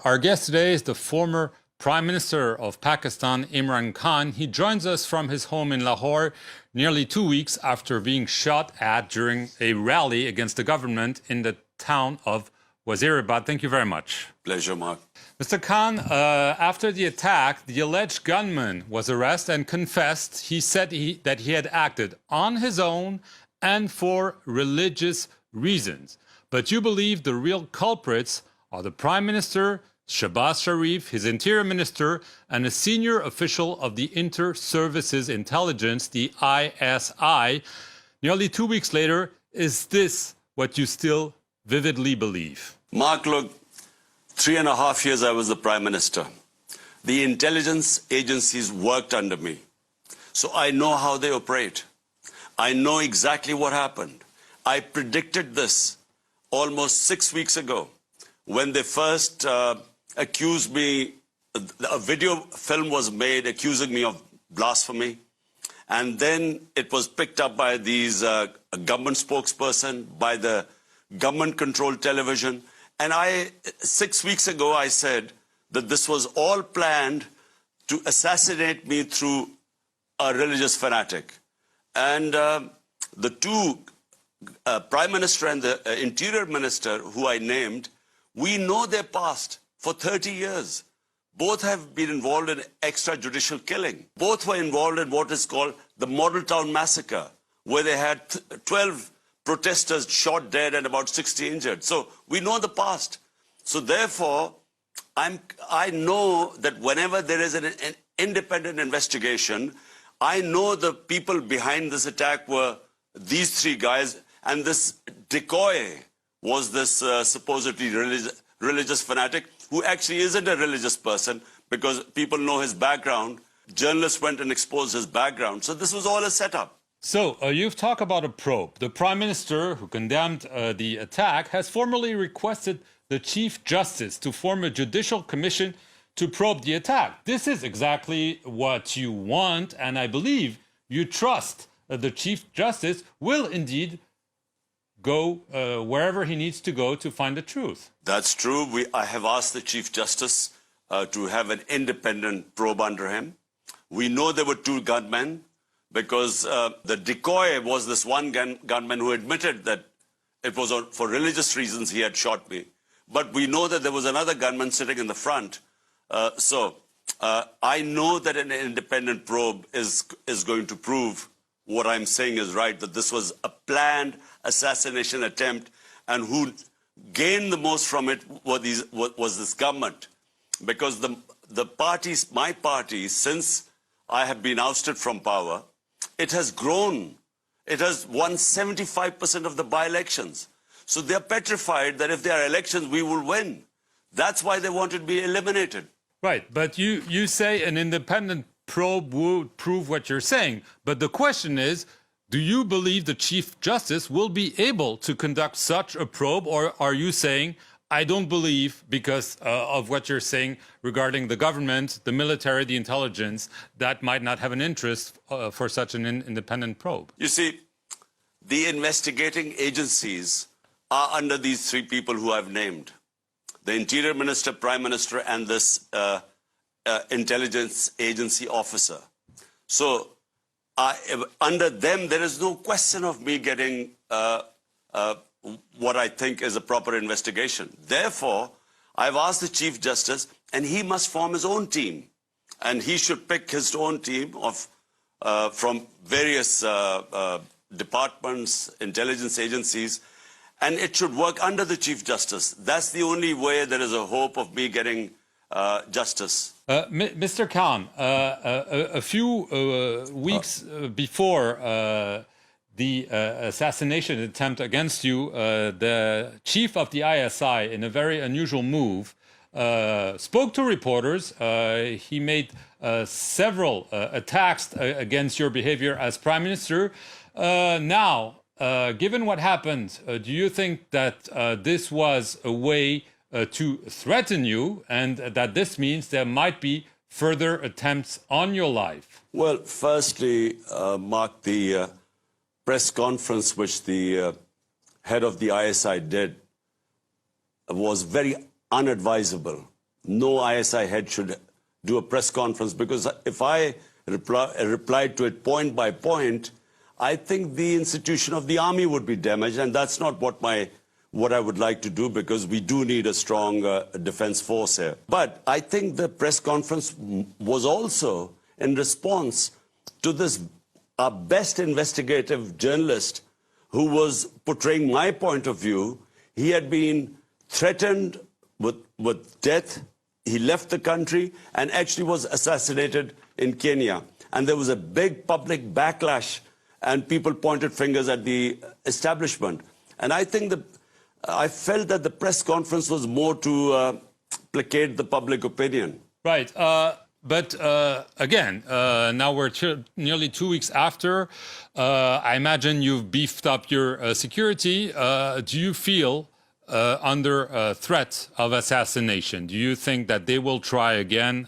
Our guest today is the former Prime Minister of Pakistan, Imran Khan. He joins us from his home in Lahore nearly 2 weeks after being shot at during a rally against the government in the town of Wazirabad. Thank you very much. Pleasure, Mark. Mr. Khan, after the attack, the alleged gunman was arrested and confessed. He said that he had acted on his own and for religious reasons. But you believe the real culprits are the Prime Minister, Shehbaz Sharif, his Interior Minister, and a senior official of the Inter-Services Intelligence, the ISI. Nearly 2 weeks later, is this what you still vividly believe? Mark, look, 3.5 years I was the Prime Minister. The intelligence agencies worked under me. So I know how they operate. I know exactly what happened. I predicted this almost 6 weeks ago when they first accused me. A video film was made accusing me of blasphemy. And then it was picked up by these government spokesperson, by the government-controlled television. And 6 weeks ago, I said that this was all planned to assassinate me through a religious fanatic. And the two, Prime Minister and the Interior Minister, who I named, we know their past for 30 years. Both have been involved in extrajudicial killing. Both were involved in what is called the Model Town Massacre, where they had 12 protesters shot dead and about 60 injured. So we know the past. So therefore, I know that whenever there is an independent investigation, I know the people behind this attack were these three guys, and this decoy was this supposedly religious fanatic who actually isn't a religious person because people know his background. Journalists went and exposed his background. So this was all a setup. So you've talked about a probe. The Prime Minister, who condemned the attack, has formally requested the Chief Justice to form a judicial commission to probe the attack. This is exactly what you want, and I believe you trust that the Chief Justice will indeed go wherever he needs to go to find the truth. That's true. I have asked the Chief Justice to have an independent probe under him. We know there were two gunmen because the decoy was this one gunman who admitted that it was for religious reasons he had shot me. But we know that there was another gunman sitting in the front. So I know that an independent probe is going to prove what I'm saying is right, that this was a planned assassination attempt, and who gained the most from it was this government. Because the parties, my party, since I have been ousted from power, it has grown. It has won 75% of the by-elections. So they're petrified that if there are elections, we will win. That's why they wanted to be eliminated. Right, but you say an independent probe would prove what you're saying. But the question is, do you believe the Chief Justice will be able to conduct such a probe, or are you saying, I don't believe, because of what you're saying regarding the government, the military, the intelligence, that might not have an interest for such an independent probe? You see, the investigating agencies are under these three people who I've named: the Interior Minister, Prime Minister, and this intelligence agency officer. So under them, there is no question of me getting what I think is a proper investigation. Therefore, I've asked the Chief Justice, and he must form his own team. And he should pick his own team from various departments, intelligence agencies, and it should work under the Chief Justice. That's the only way there is a hope of me getting justice. Mr. Khan, a few weeks before the assassination attempt against you, the chief of the ISI, in a very unusual move, spoke to reporters. He made several attacks against your behavior as Prime Minister. Now, given what happened, do you think that this was a way to threaten you, and that this means there might be further attempts on your life? Well, firstly, Mark, the press conference which the head of the ISI did was very unadvisable. no ISI head should do a press conference, because if I replied to it point by point, I think the institution of the army would be damaged, and that's not what I would like to do, because we do need a strong defense force here. But I think the press conference was also in response to this our best investigative journalist who was portraying my point of view. He had been threatened with death. He left the country and actually was assassinated in Kenya. And there was a big public backlash, and people pointed fingers at the establishment. And I think I felt that the press conference was more to placate the public opinion. Right. But again, now we're nearly 2 weeks after. I imagine you've beefed up your security. Do you feel under threat of assassination? Do you think that they will try again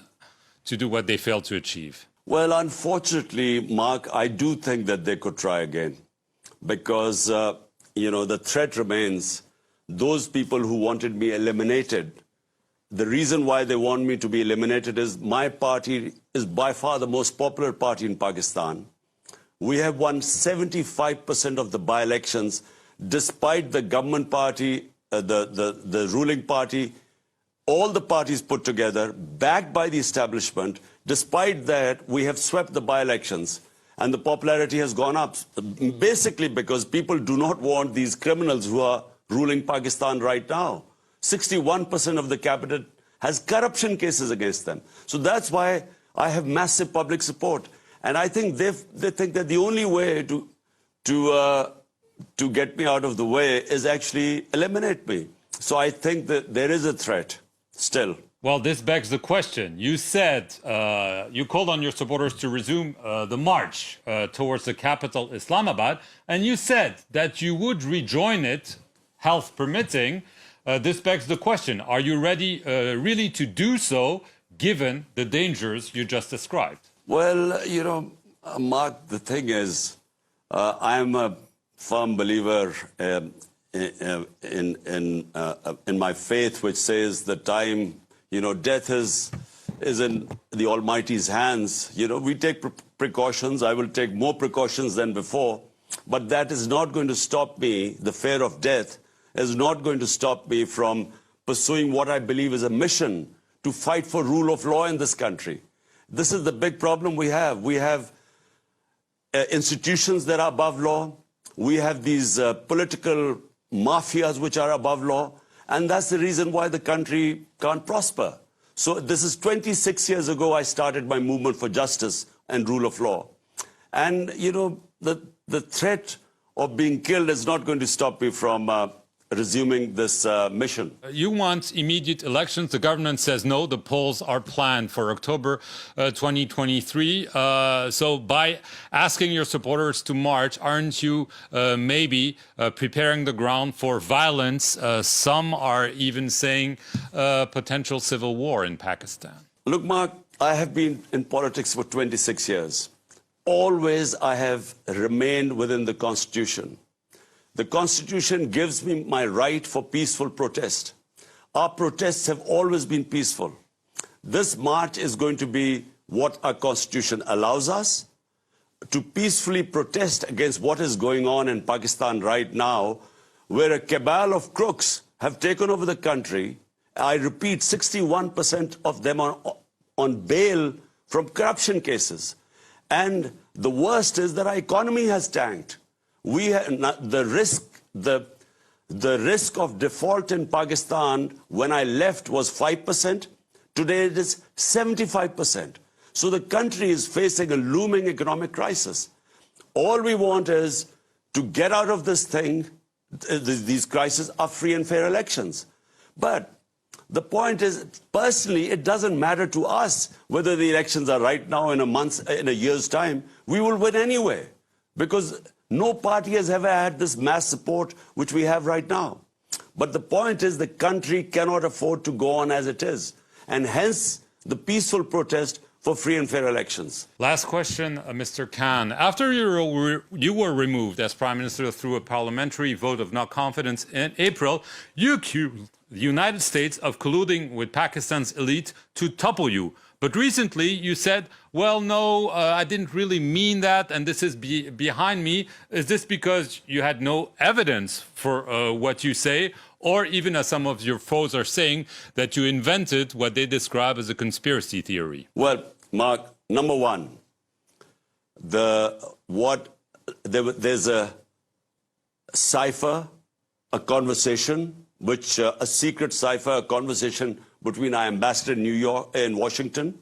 to do what they failed to achieve? Well, unfortunately, Mark, I do think that they could try again, because, the threat remains. Those people who wanted me eliminated, the reason why they want me to be eliminated is my party is by far the most popular party in Pakistan. We have won 75% of the by-elections, despite the government party, the ruling party, all the parties put together, backed by the establishment. Despite that, we have swept the by-elections, and the popularity has gone up, basically because people do not want these criminals who are ruling Pakistan right now. 61% of the cabinet has corruption cases against them. So that's why I have massive public support. And I think they think that the only way to get me out of the way is actually eliminate me. So I think that there is a threat still. Well, this begs the question. You said you called on your supporters to resume the march towards the capital, Islamabad, and you said that you would rejoin it, health permitting. This begs the question, are you ready really to do so, given the dangers you just described? Well, Mark, the thing is, I am a firm believer in my faith, which says the time, death is in the Almighty's hands. We take precautions. I will take more precautions than before. But that is not going to stop me. The fear of death is not going to stop me from pursuing what I believe is a mission to fight for rule of law in this country. This is the big problem we have. We have institutions that are above law. We have these political mafias which are above law. And that's the reason why the country can't prosper. So this is 26 years ago I started my movement for justice and rule of law. And, the threat of being killed is not going to stop me from resuming this mission. You want immediate elections. The government says no. The polls are planned for October 2023. So by asking your supporters to march, aren't you maybe preparing the ground for violence? Some are even saying potential civil war in Pakistan. Look, Mark, I have been in politics for 26 years. Always I have remained within the Constitution. The Constitution gives me my right for peaceful protest. Our protests have always been peaceful. This march is going to be what our Constitution allows us to peacefully protest against what is going on in Pakistan right now, where a cabal of crooks have taken over the country. I repeat, 61% of them are on bail from corruption cases. And the worst is that our economy has tanked. We have the risk of default in Pakistan when I left was 5%. Today it is 75%. So the country is facing a looming economic crisis. All we want is to get out of this thing. These crises are free and fair elections. But the point is, personally, it doesn't matter to us whether the elections are right now, in a year's time. We will win anyway, because no party has ever had this mass support which we have right now. But the point is, the country cannot afford to go on as it is, and hence the peaceful protest for free and fair elections. Last question, Mr. Khan. After you were removed as Prime Minister through a parliamentary vote of no confidence in April, you accused the United States of colluding with Pakistan's elite to topple you. But recently you said, well, no, I didn't really mean that, and this is behind me. Is this because you had no evidence for what you say, or even as some of your foes are saying, that you invented what they describe as a conspiracy theory? Well, Mark, number one, there's a cipher, a conversation, a secret cipher, a conversation between our ambassador in Washington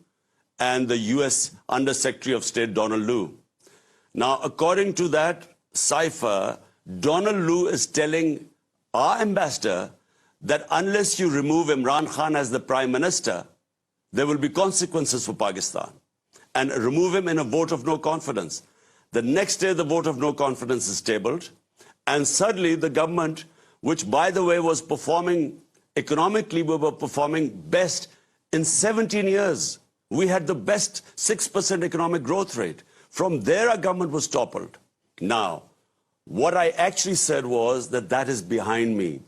and the US Undersecretary of State, Donald Lu. Now, according to that cipher, Donald Lu is telling our ambassador that unless you remove Imran Khan as the Prime Minister, there will be consequences for Pakistan. And remove him in a vote of no confidence. The next day, the vote of no confidence is tabled. And suddenly, the government, which, by the way, was performing economically, we were performing best in 17 years. We had the best 6% economic growth rate. From there, our government was toppled. Now, what I actually said was that is behind me.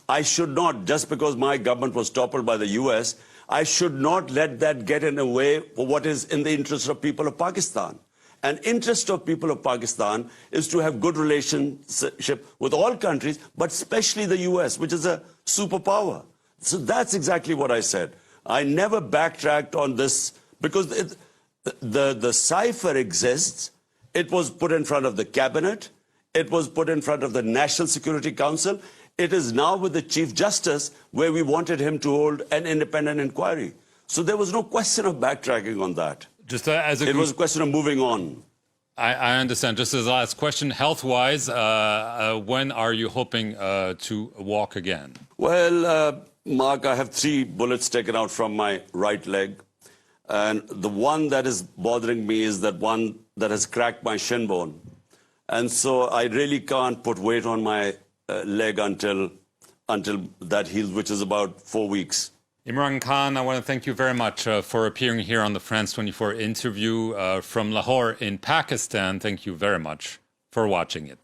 I should not, just because my government was toppled by the US, I should not let that get in the way for what is in the interest of people of Pakistan. An interest of people of Pakistan is to have good relationship with all countries, but especially the US, which is a superpower. So that's exactly what I said. I never backtracked on this because the cipher exists. It was put in front of the cabinet. It was put in front of the National Security Council. It is now with the Chief Justice where we wanted him to hold an independent inquiry. So there was no question of backtracking on that. Just it was a question of moving on. I understand. Just as a last question, health-wise, when are you hoping to walk again? Well, Mark, I have 3 bullets taken out from my right leg. And the one that is bothering me is that one that has cracked my shin bone. And so I really can't put weight on my leg until that heals, which is about 4 weeks. Imran Khan, I want to thank you very much for appearing here on the France 24 interview from Lahore in Pakistan. Thank you very much for watching it.